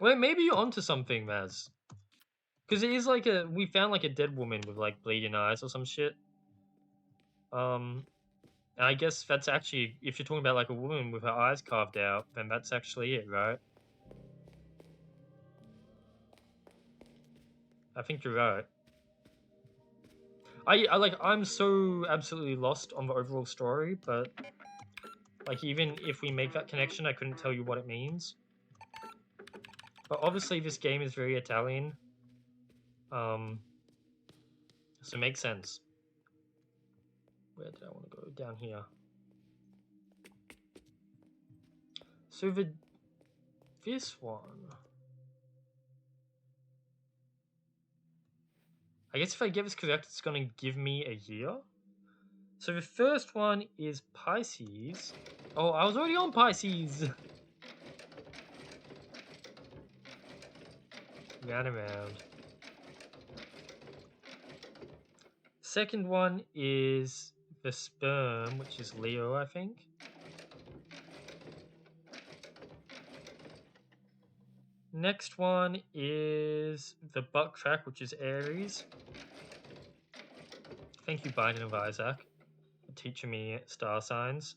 Wait, maybe you're onto something, Maz. Because it is like we found like a dead woman with like bleeding eyes or some shit. And I guess that's actually, if you're talking about like a woman with her eyes carved out, then that's actually it, right? I think you're right. I'm so absolutely lost on the overall story, but like even if we make that connection, I couldn't tell you what it means. But obviously, this game is very Italian. So it makes sense. Where did I want to go? Down here. So this one. I guess if I get this correct, it's going to give me a year. So the first one is Pisces. Oh, I was already on Pisces. Round and round. Second one is the sperm, which is Leo, I think. Next one is the butt crack, which is Aries. Thank you, Biden of Isaac, for teaching me star signs.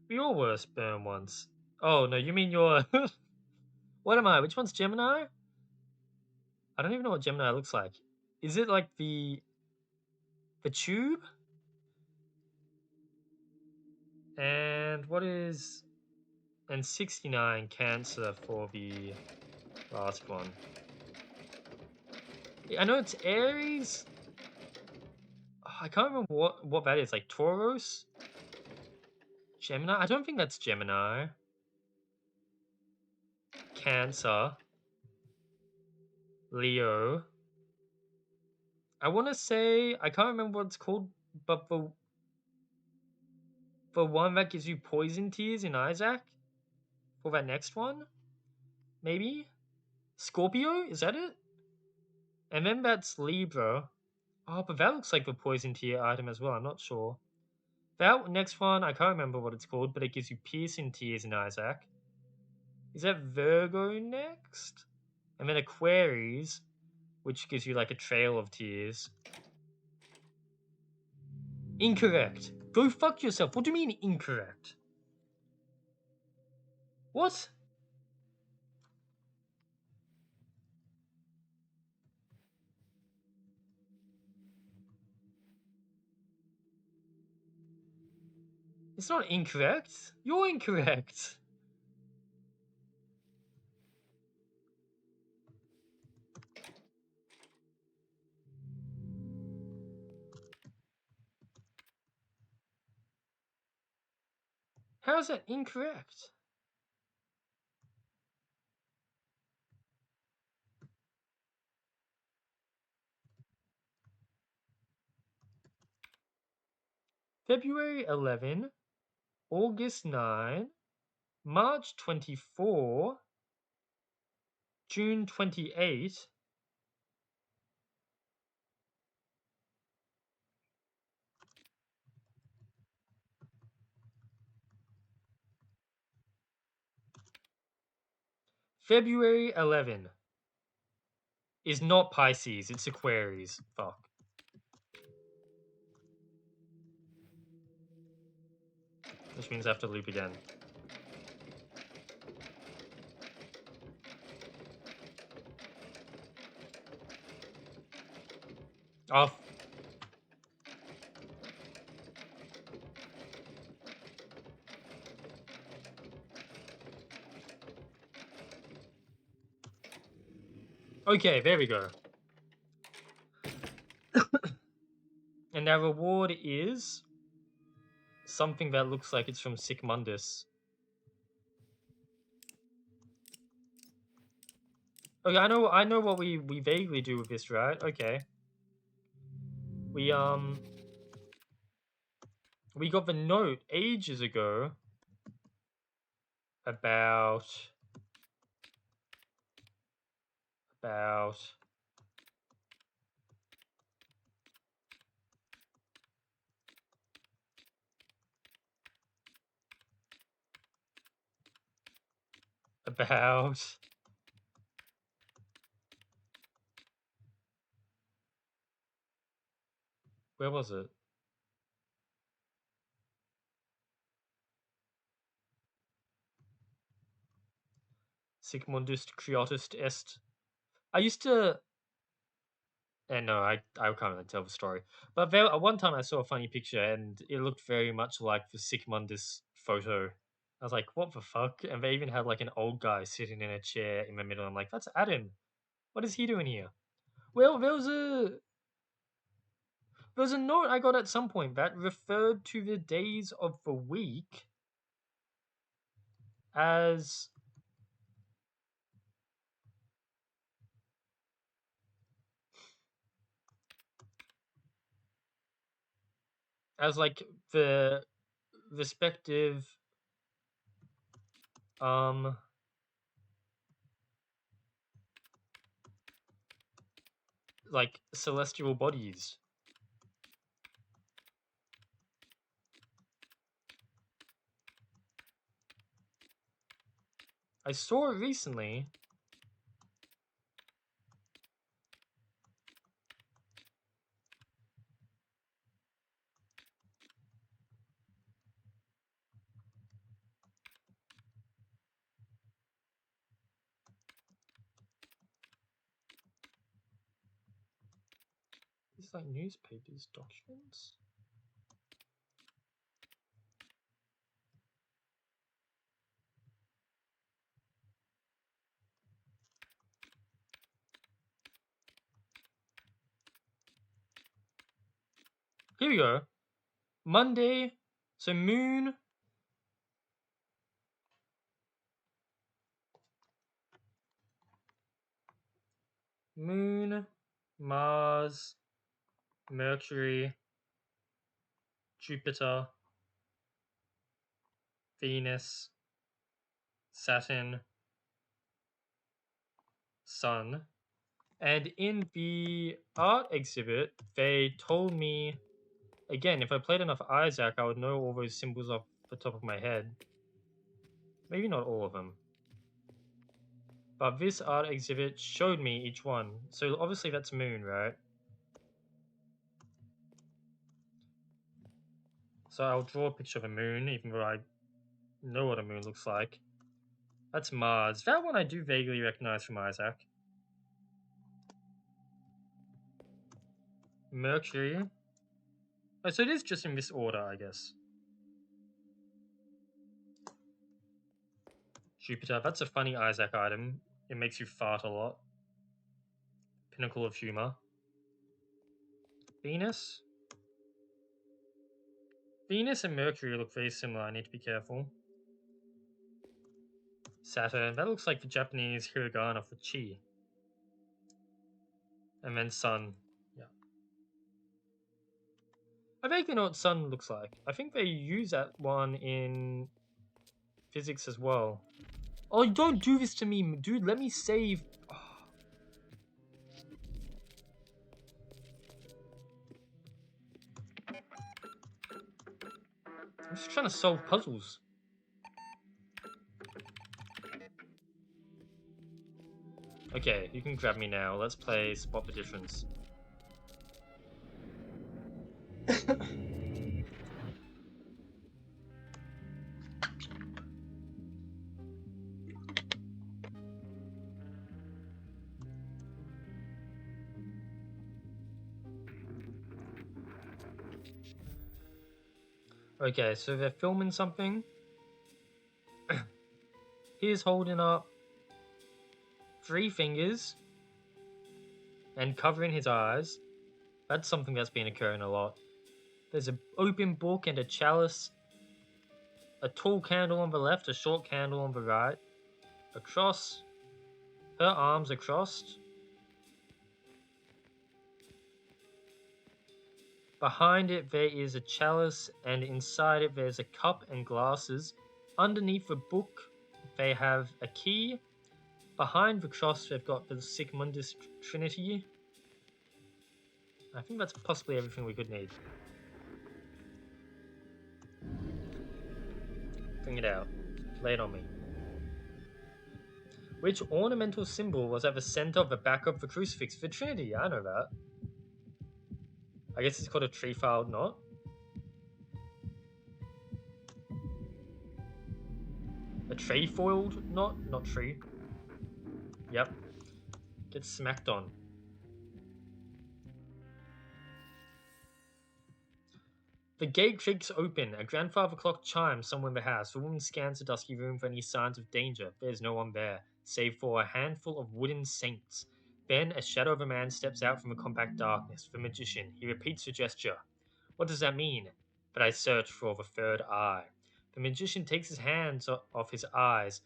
We all were sperm once. Oh, no, you mean you're... What am I? Which one's Gemini? I don't even know what Gemini looks like. Is it like the tube? And what is... And 69 Cancer for the last one. I know it's Aries. Oh, I can't remember what that is. Like Taurus? Gemini? I don't think that's Gemini. Cancer. Leo. I want to say... I can't remember what it's called, but the one that gives you poison tears in Isaac? For that next one? Maybe? Scorpio? Is that it? And then that's Libra. Oh, but that looks like the poison tier item as well. I'm not sure. That next one, I can't remember what it's called, but it gives you piercing tears in Isaac. Is that Virgo next? And then Aquarius, which gives you like a trail of tears. Incorrect. Go fuck yourself. What do you mean incorrect? What? It's not incorrect. You're incorrect. How is that incorrect? February 11, August 9, March 24, June 28, February 11 is not Pisces, it's Aquarius. Fuck. Which means I have to loop again. Oh. Okay, there we go. And our reward is something that looks like it's from Sick Mundus. Okay, I know what we vaguely do with this, right? Okay. We got the note ages ago about Where was it? Sic mundus creatus est. I used to. And no, I can't really tell the story. But there, at one time I saw a funny picture and it looked very much like the Sic mundus photo. I was like, what the fuck? And they even had like an old guy sitting in a chair in the middle. I'm like, that's Adam. What is he doing here? Well, there was a note I got at some point that referred to the days of the week as like the respective um like celestial bodies. I saw it recently. It's like newspapers, documents. Here we go. Monday. So moon. Moon, Mars, Mercury, Jupiter, Venus, Saturn, Sun. And in the art exhibit, they told me, again, if I played enough Isaac, I would know all those symbols off the top of my head. Maybe not all of them. But this art exhibit showed me each one. So obviously that's moon, right? So I'll draw a picture of a moon, even though I know what a moon looks like. That's Mars. That one I do vaguely recognize from Isaac. Mercury. Oh, so it is just in this order, I guess. Jupiter. That's a funny Isaac item. It makes you fart a lot. Pinnacle of humor. Venus. Venus and Mercury look very similar. I need to be careful. Saturn. That looks like the Japanese hiragana for chi. And then Sun. Yeah. I vaguely know what Sun looks like. I think they use that one in physics as well. Oh, don't do this to me, dude. Let me save. Oh. I'm just trying to solve puzzles. Okay, you can grab me now. Let's play Spot the Difference. Okay, so they're filming something. He's holding up 3 fingers and covering his eyes. That's something that's been occurring a lot. There's an open book and a chalice, a tall candle on the left, a short candle on the right, a cross. Her arms are crossed. Behind it there is a chalice, and inside it there's a cup and glasses. Underneath the book they have a key. Behind the cross they've got the Sic mundus Trinity. I think that's possibly everything we could need. Bring it out. Lay it on me. Which ornamental symbol was at the center of the back of the crucifix? The Trinity, I know that. I guess it's called a tree-filed knot. A trefoiled knot? Not tree. Yep. Get smacked on. The gate creaks open. A grandfather clock chimes somewhere in the house. The woman scans the dusky room for any signs of danger. There's no one there, save for a handful of wooden saints. Then a shadow of a man steps out from the compact darkness. The magician. He repeats the gesture. What does that mean? But I search for the third eye. The magician takes his hands off his eyes.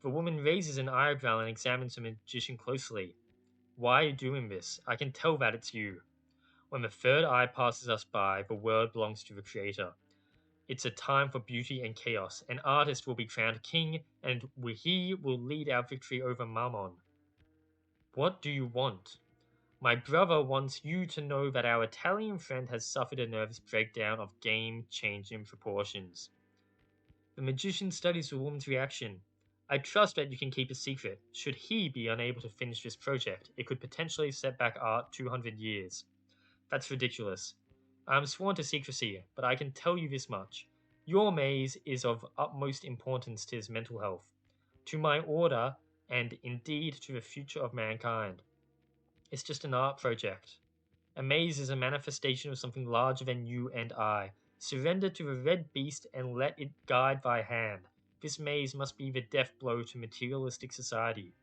The woman raises an eyebrow and examines the magician closely. Why are you doing this? I can tell that it's you. When the third eye passes us by, the world belongs to the Creator. It's a time for beauty and chaos. An artist will be crowned king, and he will lead our victory over Mammon. What do you want? My brother wants you to know that our Italian friend has suffered a nervous breakdown of game-changing proportions. The magician studies the woman's reaction. I trust that you can keep a secret. Should he be unable to finish this project, it could potentially set back art 200 years. That's ridiculous. I am sworn to secrecy, but I can tell you this much. Your maze is of utmost importance to his mental health, to my order, and indeed to the future of mankind. It's just an art project. A maze is a manifestation of something larger than you and I. Surrender to the red beast and let it guide thy hand. This maze must be the death blow to materialistic society.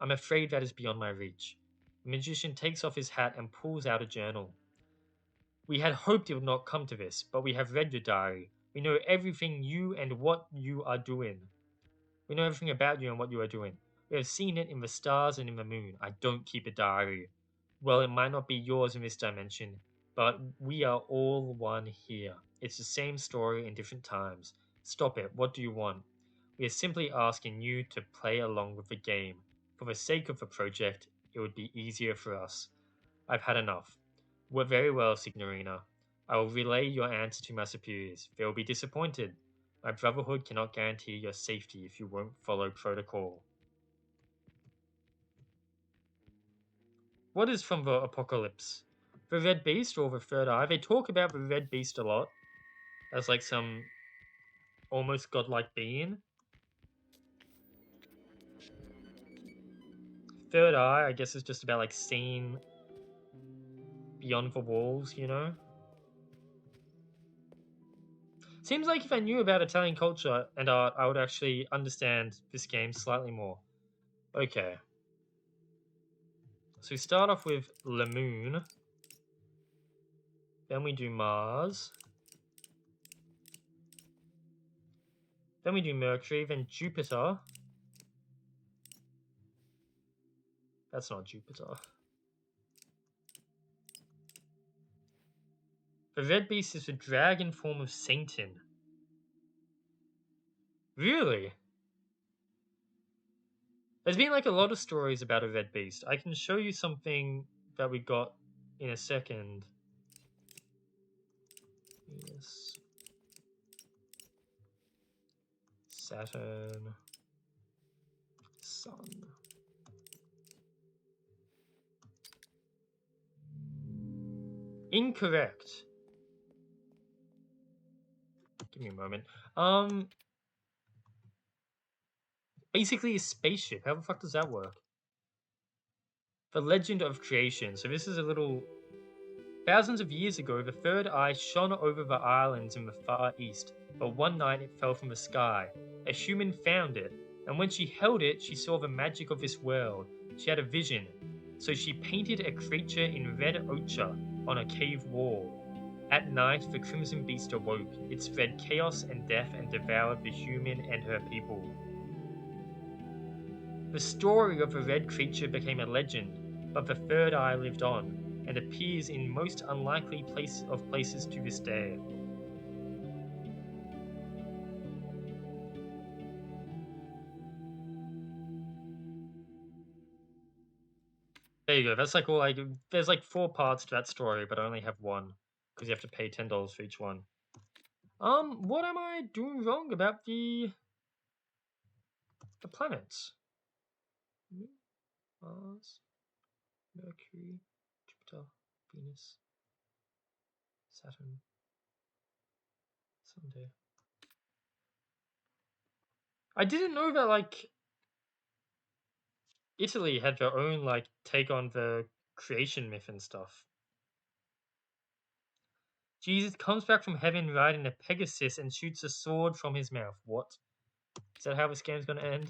I'm afraid that is beyond my reach. The magician takes off his hat and pulls out a journal. We had hoped it would not come to this, but we have read your diary. We know everything you and what you are doing. We know everything about you and what you are doing. We have seen it in the stars and in the moon. I don't keep a diary. Well, it might not be yours in this dimension, but we are all one here. It's the same story in different times. Stop it. What do you want? We are simply asking you to play along with the game. For the sake of the project, it would be easier for us. I've had enough. Well, very well, Signorina. I will relay your answer to my superiors. They will be disappointed. My brotherhood cannot guarantee your safety if you won't follow protocol. What is from the apocalypse? The Red Beast or the Third Eye? They talk about the Red Beast a lot as like some almost godlike being. Third Eye, I guess, is just about like seeing beyond the walls, you know? Seems like if I knew about Italian culture and art, I would actually understand this game slightly more. Okay. So we start off with Le Moon. Then we do Mars. Then we do Mercury, then Jupiter. That's not Jupiter. The Red Beast is the dragon form of Satan. Really? There's been like a lot of stories about a Red Beast. I can show you something that we got in a second. Venus. Saturn. Sun. Incorrect. Give me a moment. Basically a spaceship. How the fuck does that work? The Legend of Creation. So this is a little... Thousands of years ago, the third eye shone over the islands in the far east, but one night it fell from the sky. A human found it, and when she held it, she saw the magic of this world. She had a vision, so she painted a creature in red ochre on a cave wall. At night, the Crimson Beast awoke. It spread chaos and death and devoured the human and her people. The story of the red creature became a legend, but the third eye lived on, and appears in most unlikely places to this day. There you go. That's like all I do. There's like 4 parts to that story, but I only have one because you have to pay $10 for each one. What am I doing wrong about the planets? Mars, Mercury, Jupiter, Venus. Saturn. Sunday. I didn't know that, like, Italy had their own, like, take on the creation myth and stuff. Jesus comes back from heaven riding a Pegasus and shoots a sword from his mouth. What? Is that how this game's gonna end?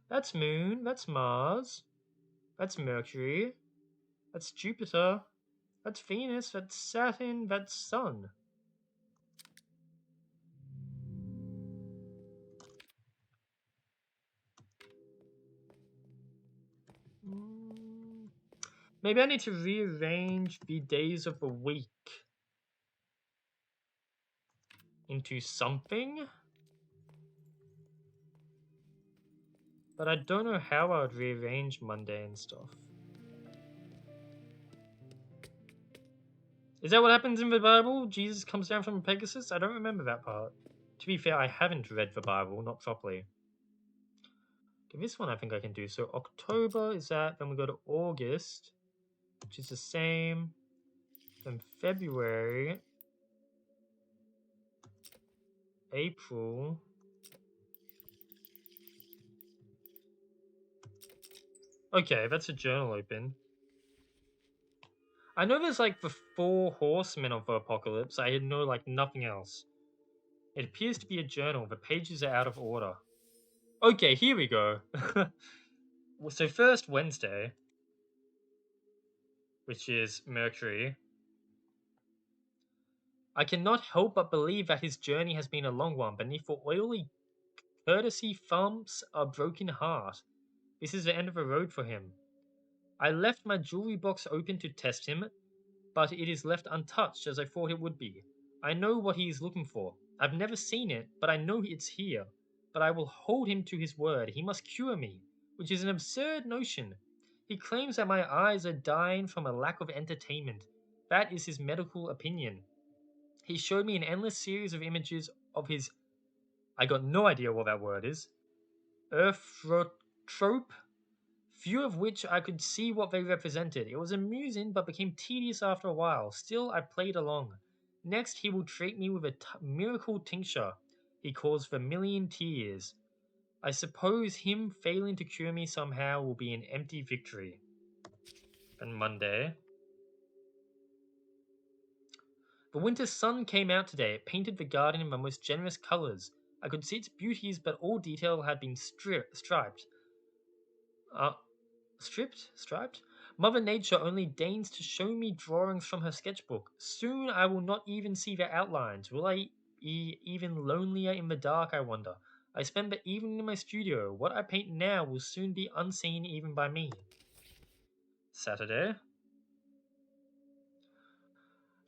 That's Moon. That's Mars. That's Mercury. That's Jupiter. That's Venus. That's Saturn. That's Sun. Maybe I need to rearrange the days of the week into something. But I don't know how I would rearrange Monday and stuff. Is that what happens in the Bible? Jesus comes down from Pegasus? I don't remember that part. To be fair, I haven't read the Bible, not properly. Okay, this one I think I can do. So October is that, then we go to August, which is the same. Then February, April. Okay, that's a journal open. I know there's like the 4 horsemen of the apocalypse. I know like nothing else. It appears to be a journal. The pages are out of order. Okay, here we go. So first Wednesday, which is Mercury. I cannot help but believe that his journey has been a long one. Beneath the oily courtesy thumps a broken heart. This is the end of the road for him. I left my jewelry box open to test him, but it is left untouched as I thought it would be. I know what he is looking for. I've never seen it, but I know it's here. But I will hold him to his word. He must cure me, which is an absurd notion. He claims that my eyes are dying from a lack of entertainment. That is his medical opinion. He showed me an endless series of images of his. I got no idea what that word is. Earthrotrope, few of which I could see what they represented. It was amusing, but became tedious after a while. Still, I played along. Next, he will treat me with a miracle tincture he calls vermilion tears. I suppose him failing to cure me somehow will be an empty victory. And Monday. The winter sun came out today. It painted the garden in the most generous colors. I could see its beauties, but all detail had been striped. Striped? Mother Nature only deigns to show me drawings from her sketchbook. Soon I will not even see their outlines. Will I be even lonelier in the dark, I wonder? I spend the evening in my studio. What I paint now will soon be unseen even by me. Saturday.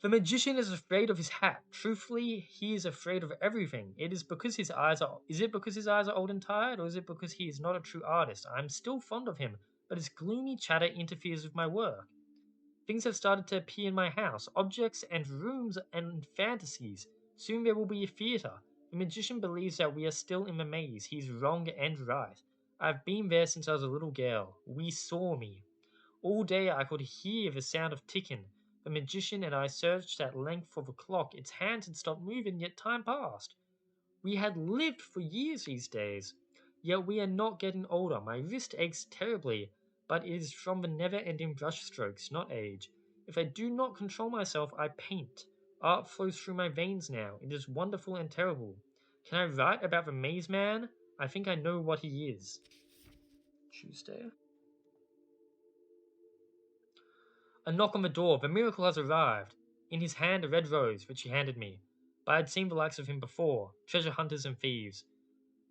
The magician is afraid of his hat. Truthfully, he is afraid of everything. It is because his eyes are. Is it because his eyes are old and tired, or is it because he is not a true artist? I am still fond of him, but his gloomy chatter interferes with my work. Things have started to appear in my house, objects and rooms and fantasies. Soon there will be a theatre. The magician believes that we are still in the maze. He's wrong and right. I've been there since I was a little girl. We saw me. All day I could hear the sound of ticking. The magician and I searched at length for the clock. Its hands had stopped moving, yet time passed. We had lived for years these days. Yet we are not getting older. My wrist aches terribly, but it is from the never-ending brush strokes, not age. If I do not control myself, I paint. Art flows through my veins now. It is wonderful and terrible. Can I write about the maze man? I think I know what he is. Tuesday. A knock on the door. The miracle has arrived. In his hand a red rose, which he handed me. But I had seen the likes of him before. Treasure hunters and thieves.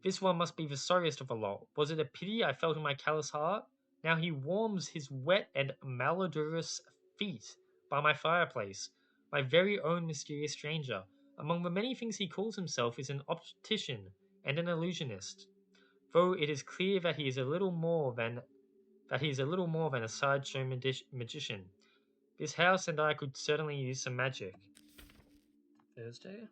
This one must be the sorriest of the lot. Was it a pity I felt in my callous heart? Now he warms his wet and malodorous feet by my fireplace. My very own mysterious stranger. Among the many things he calls himself is an optician and an illusionist. Though it is clear that he is a little more than a sideshow magician. This house and I could certainly use some magic. Thursday?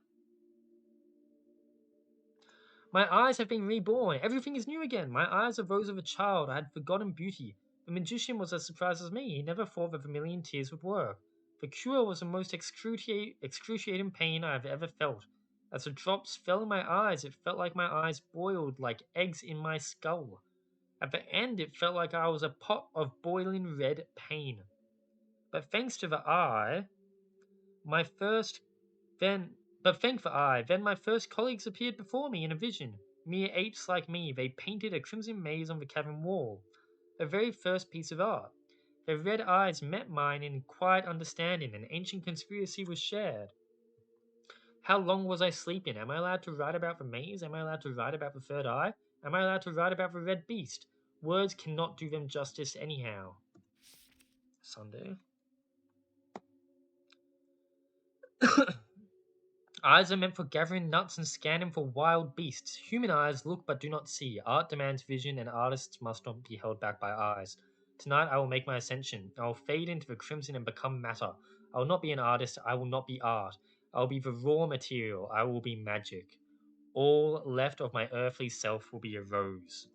My eyes have been reborn. Everything is new again. My eyes are those of a child. I had forgotten beauty. The magician was as surprised as me. He never thought the vermilion tears would work. The cure was the most excruciating pain I have ever felt. As the drops fell in my eyes, it felt like my eyes boiled like eggs in my skull. At the end, it felt like I was a pot of boiling red pain. But thanks to the eye, my first then but thank the eye, then my first colleagues appeared before me in a vision. Mere apes like me, they painted a crimson maze on the cavern wall. The very first piece of art. Their red eyes met mine in quiet understanding. An ancient conspiracy was shared. How long was I sleeping? Am I allowed to write about the maze? Am I allowed to write about the third eye? Am I allowed to write about the red beast? Words cannot do them justice anyhow. Sunday. Eyes are meant for gathering nuts and scanning for wild beasts. Human eyes look but do not see. Art demands vision, and artists must not be held back by eyes. Tonight I will make my ascension. I will fade into the crimson and become matter. I will not be an artist. I will not be art. I will be the raw material. I will be magic. All left of my earthly self will be a rose.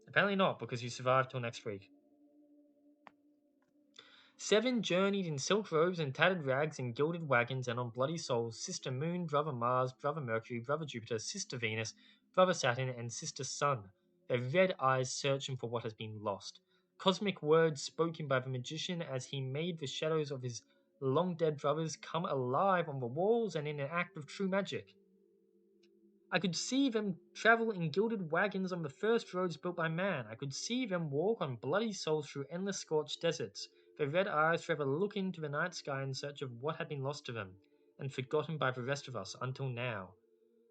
Apparently not, because you survived till next week. 7 journeyed in silk robes and tattered rags and gilded wagons and on bloody souls, Sister Moon, Brother Mars, Brother Mercury, Brother Jupiter, Sister Venus, Brother Saturn, and Sister Sun, their red eyes searching for what has been lost. Cosmic words spoken by the magician as he made the shadows of his long-dead brothers come alive on the walls and in an act of true magic. I could see them travel in gilded wagons on the first roads built by man. I could see them walk on bloody souls through endless scorched deserts, their red eyes forever looking to the night sky in search of what had been lost to them, and forgotten by the rest of us until now.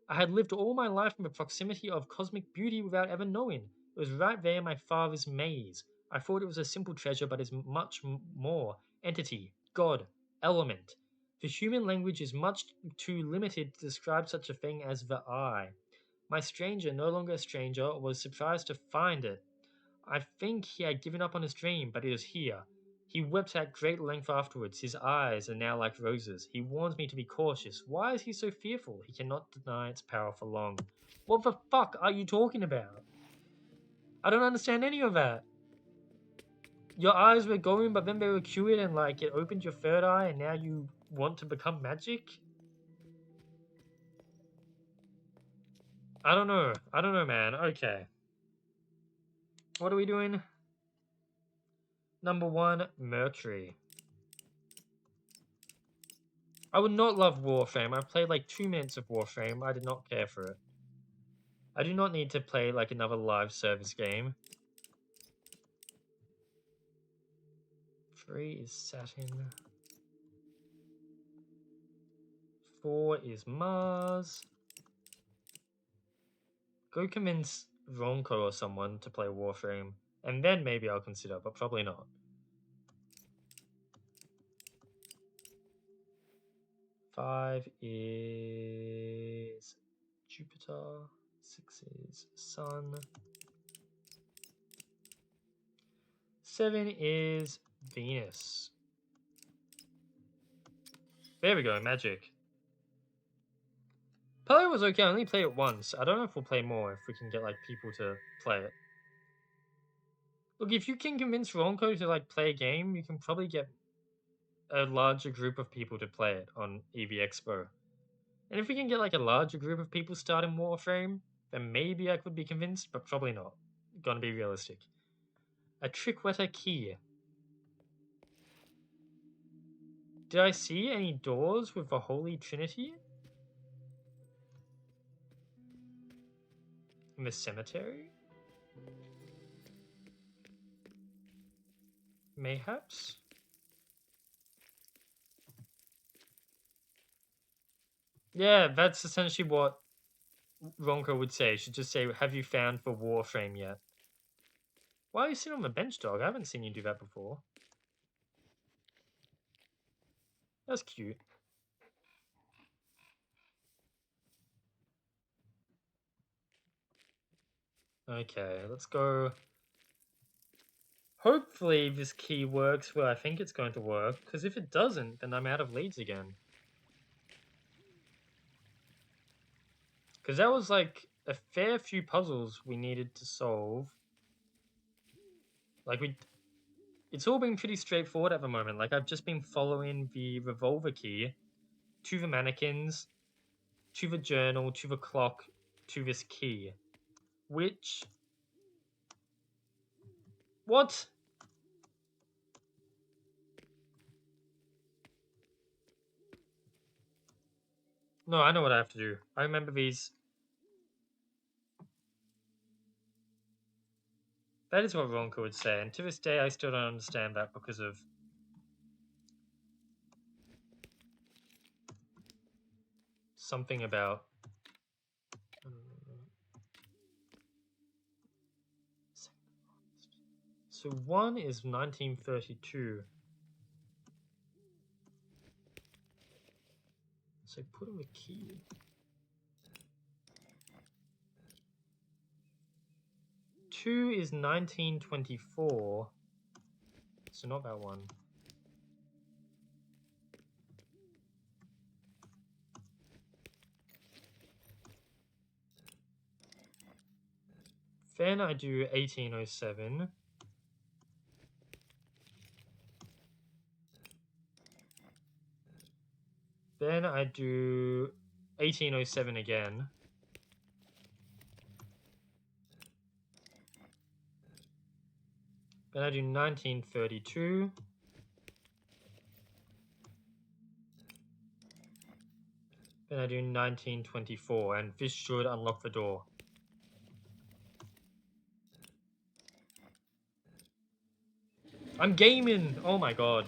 I had lived all my life in the proximity of cosmic beauty without ever knowing. It was right there in my father's maze. I thought it was a simple treasure, but is much more. Entity, God, element. The human language is much too limited to describe such a thing as the eye. My stranger, no longer a stranger, was surprised to find it. I think he had given up on his dream, but it was here. He wept at great length afterwards. His eyes are now like roses. He warns me to be cautious. Why is he so fearful? He cannot deny its power for long. What the fuck are you talking about? I don't understand any of that. Your eyes were going, but then they were cured and like it opened your third eye and now you want to become magic? I don't know. I don't know, man. Okay. What are we doing? Number 1, Mercury. I would not love Warframe. I played like 2 minutes of Warframe. I did not care for it. I do not need to play like another live service game. 3 is Saturn. 4 is Mars. Go convince Ronco or someone to play Warframe, and then maybe I'll consider, but probably not. 5 is Jupiter. 6 is Sun. 7 is Venus. There we go, magic. Probably was okay, I only played it once. I don't know if we'll play more, if we can get like people to play it. Look, if you can convince Ronco to like play a game, you can probably get a larger group of people to play it on EV Expo. And if we can get like a larger group of people starting Warframe, then maybe I could be convinced, but probably not. Gonna be realistic. A Trickwetter key. Did I see any doors with the Holy Trinity? In the cemetery? Mayhaps? Yeah, that's essentially what Ronco would say. She'd just say, have you found the Warframe yet? Why are you sitting on the bench, dog? I haven't seen you do that before. That's cute. Okay, let's go. Hopefully this key works where I think it's going to work, because if it doesn't, then I'm out of leads again. Because that was like a fair few puzzles we needed to solve. Like, it's all been pretty straightforward at the moment. Like, I've just been following the revolver key to the mannequins, to the journal, to the clock, to this key. Which... What? No, I know what I have to do. I remember these. That is what Ronka would say, and to this day I still don't understand that because of something about... So 1 is 1932. So put in the key. 2 is 1924. So not that one. Then I do 1807. Then I do 1807 again. Then I do 1932. Then I do 1924, and this should unlock the door. I'm gaming! Oh my god.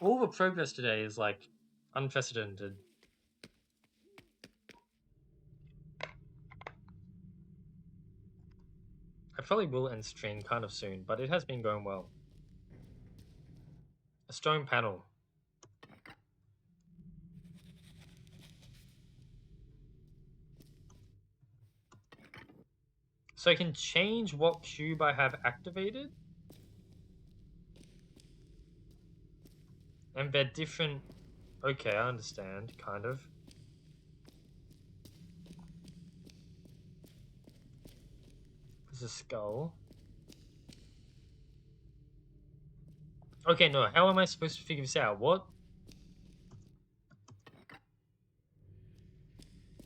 All the progress today is like unprecedented. I probably will end stream kind of soon, but it has been going well. A stone panel. So I can change what cube I have activated? And they're different... Okay, I understand, kind of. There's a skull. Okay, no, how am I supposed to figure this out? What?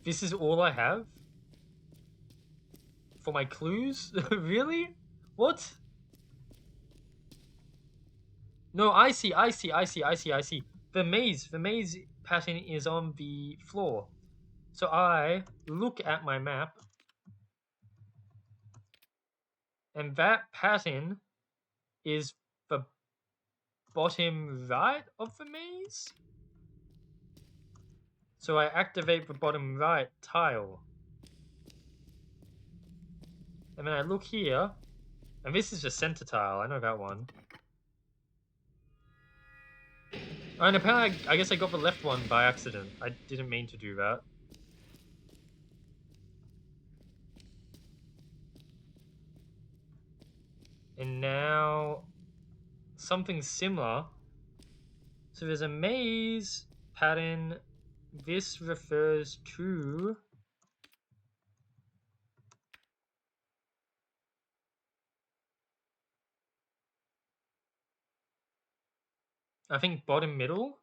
This is all I have? For my clues? Really? What? No, I see. The maze pattern is on the floor. So I look at my map, and that pattern is the bottom right of the maze? So I activate the bottom right tile. And then I look here, and this is the center tile, I know that one. And apparently, I guess I got the left one by accident. I didn't mean to do that. And now, something similar. So there's a maze pattern. This refers to... I think bottom middle.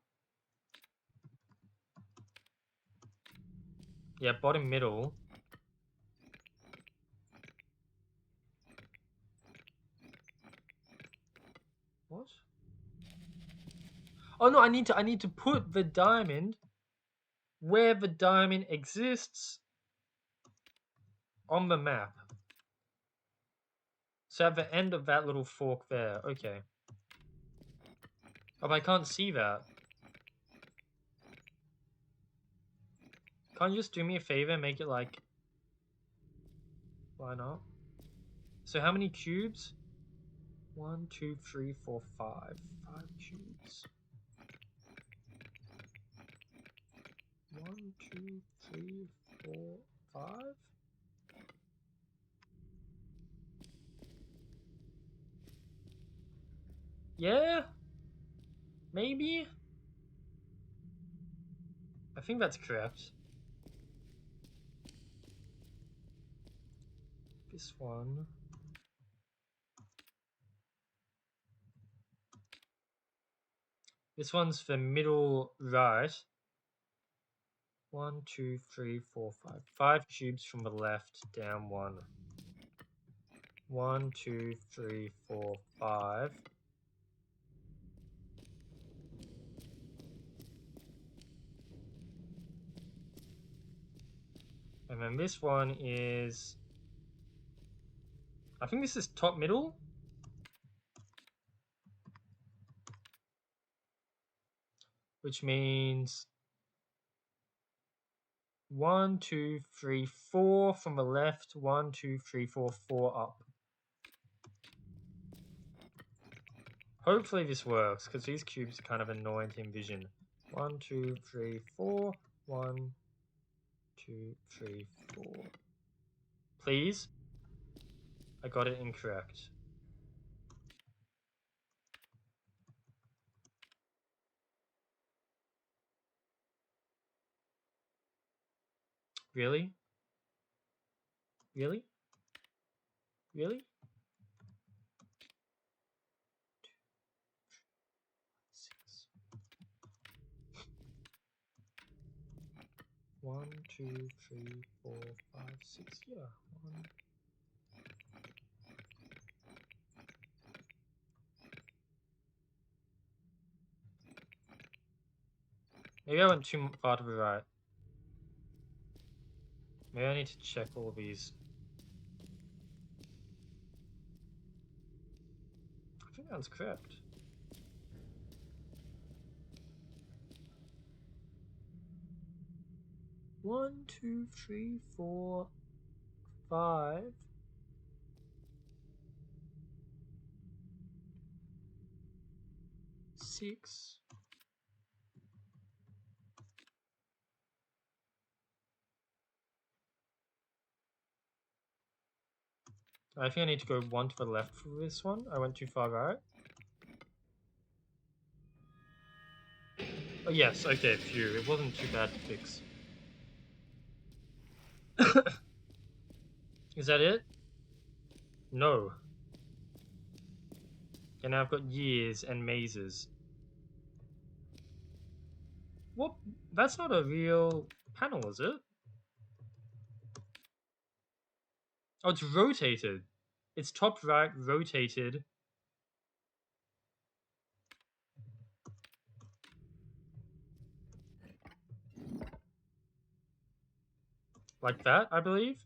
Yeah, bottom middle. What? Oh no, I need to put the diamond where the diamond exists on the map. So at the end of that little fork there. Okay. Oh, but I can't see that. Can't you just do me a favor and make it like... Why not? So how many cubes? 1, 2, 3, 4, 5. 5 cubes. 1, 2, 3, 4, 5. Yeah? Maybe? I think that's correct. This one. This one's for middle right. 1, 2, 3, 4, 5. 5 cubes from the left, down 1. 1, 2, 3, 4, 5. And then this one is, I think this is top middle. Which means 1, 2, 3, 4 from the left. 1, 2, 3, 4, 4 up. Hopefully this works, because these cubes are kind of annoying to envision. 1, 2, 3, 4. 1, 2, 3, 4. Please? I got it incorrect. Really? Really? Really? 6. 1, 2, 3, 4, 5, 6. Yeah. 1. Maybe I went too far to the right. Maybe I need to check all these. I think that's correct. One, 2, 3, 4, 5. 6. I think I need to go 1 to the left for this one. I went too far right. Oh yes, okay, phew. It wasn't too bad to fix. Is that it? No. And now I've got years and mazes. What? That's not a real panel, is it? Oh, it's rotated. It's top right rotated. Like that, I believe.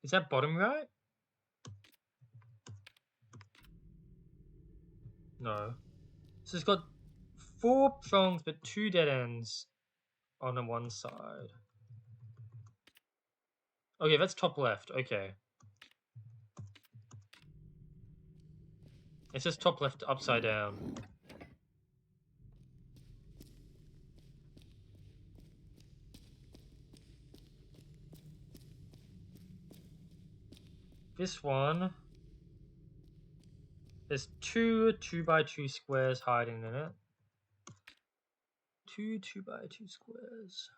Is that bottom right? No. So it's got 4 prongs but 2 dead ends on the one side. Okay, that's top left. Okay. It's just top left upside down. This one, there's 2 2x2 squares hiding in it. 2 2x2 squares.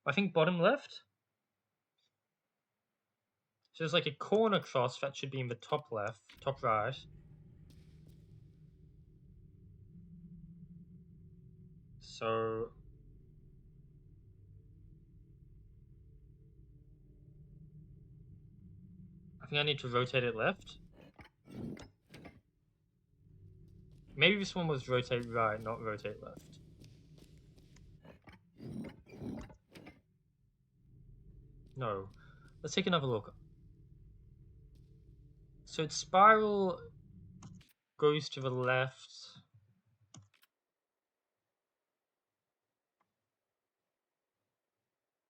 I think bottom left. So there's like a corner cross that should be in the top left, top right. So I think I need to rotate it left. Maybe this one was rotate right, not rotate left. No. Let's take another look. So its spiral goes to the left.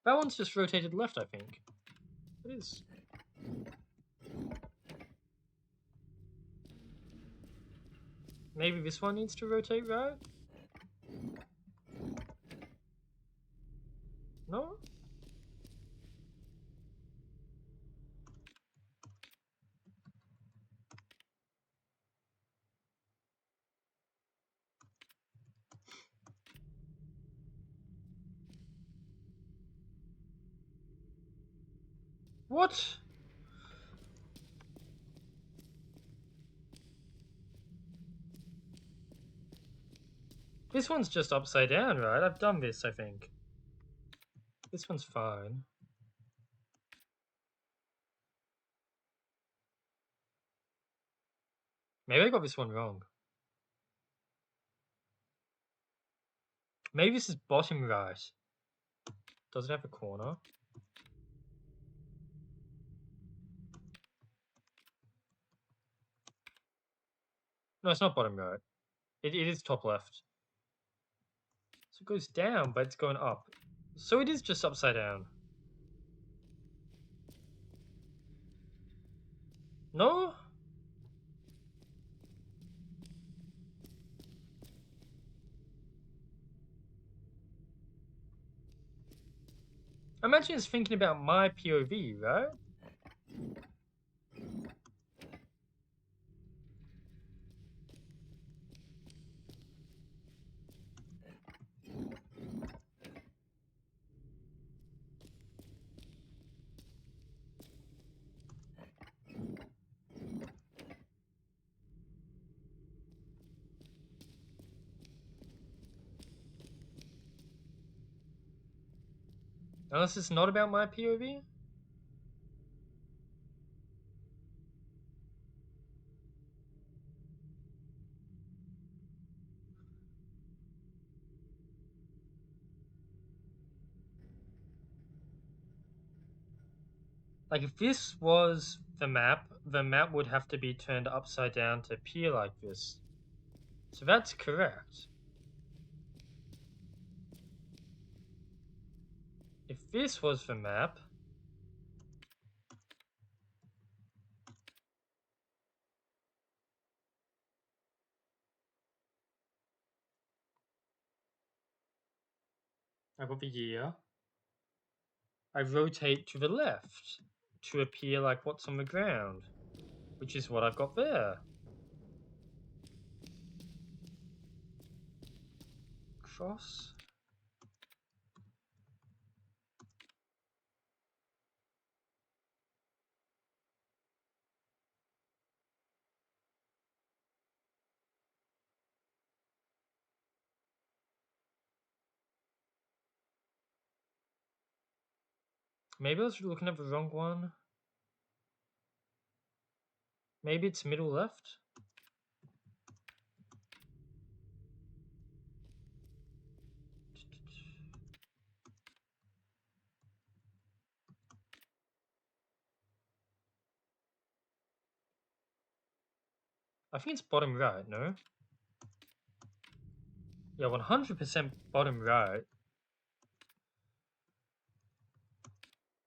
That one's just rotated left, I think. It is. Maybe this one needs to rotate right? No? What? This one's just upside down, right? I've done this, I think. This one's fine. Maybe I got this one wrong. Maybe this is bottom right. Does it have a corner? No, it's not bottom right. It is top left. So it goes down, but it's going up. So it is just upside down. No? I imagine it's thinking about my POV, right? Unless it's not about my POV? Like, if this was the map would have to be turned upside down to appear like this. So that's correct. If this was the map... I got the year. I rotate to the left to appear like what's on the ground, which is what I've got there. Cross. Maybe I was looking at the wrong one. Maybe it's middle left? I think it's bottom right, no? Yeah, 100% bottom right.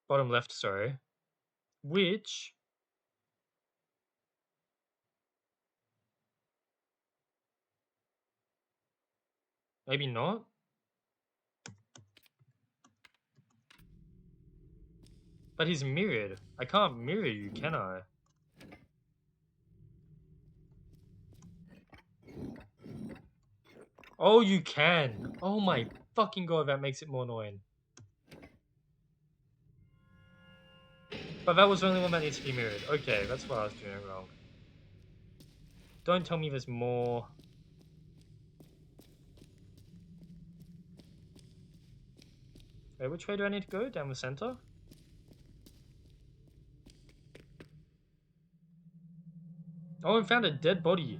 Bottom left, sorry. Which... maybe not? But he's mirrored. I can't mirror you, can I? Oh, you can! Oh my fucking god, that makes it more annoying. But that was the only one that needs to be mirrored. Okay, that's what I was doing wrong. Don't tell me there's more. Wait, which way do I need to go? Down the center? Oh, I found a dead body.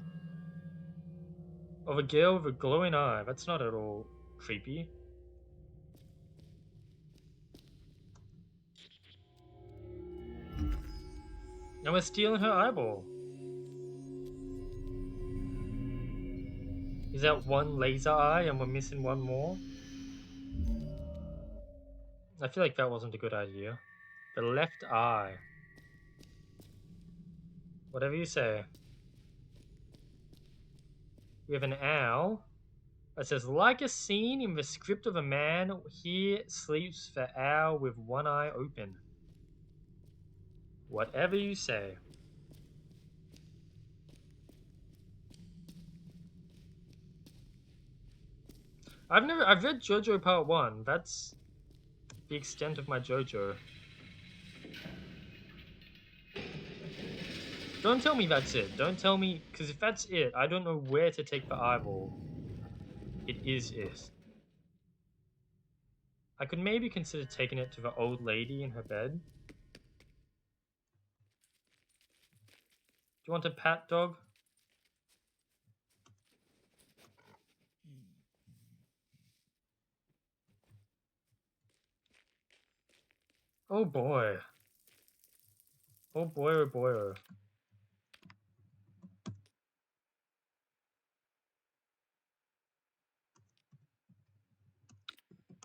Of a girl with a glowing eye. That's not at all creepy. And we're stealing her eyeball. Is that one laser eye and we're missing one more? I feel like that wasn't a good idea. The left eye. Whatever you say. We have an owl. It says, like a scene in the script of a man, here sleeps the owl with one eye open. Whatever you say. I've read JoJo Part 1. That's the extent of my JoJo. Don't tell me that's it. Don't tell me, because if that's it, I don't know where to take the eyeball. It is it. I could maybe consider taking it to the old lady in her bed. Do you want a pat, dog? Oh boy. Oh boy, oh boy, oh.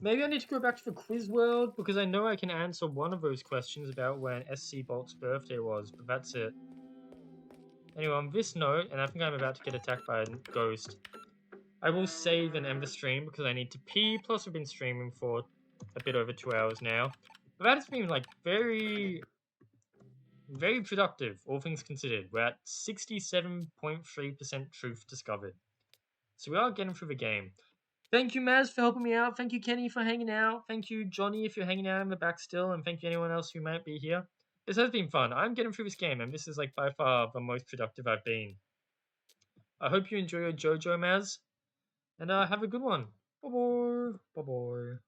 Maybe I need to go back to the quiz world, because I know I can answer one of those questions about when SC Bolt's birthday was, but that's it. Anyway, on this note, and I think I'm about to get attacked by a ghost, I will save and end the stream because I need to pee, plus we've been streaming for a bit over 2 hours now. But that has been, like, very productive, all things considered. We're at 67.3% truth discovered. So we are getting through the game. Thank you, Maz, for helping me out. Thank you, Kenny, for hanging out. Thank you, Johnny, if you're hanging out in the back still. And thank you, anyone else who might be here. This has been fun. I'm getting through this game, and this is, like, by far the most productive I've been. I hope you enjoy your JoJo, Maz. And have a good one. Bye-bye. Bye-bye.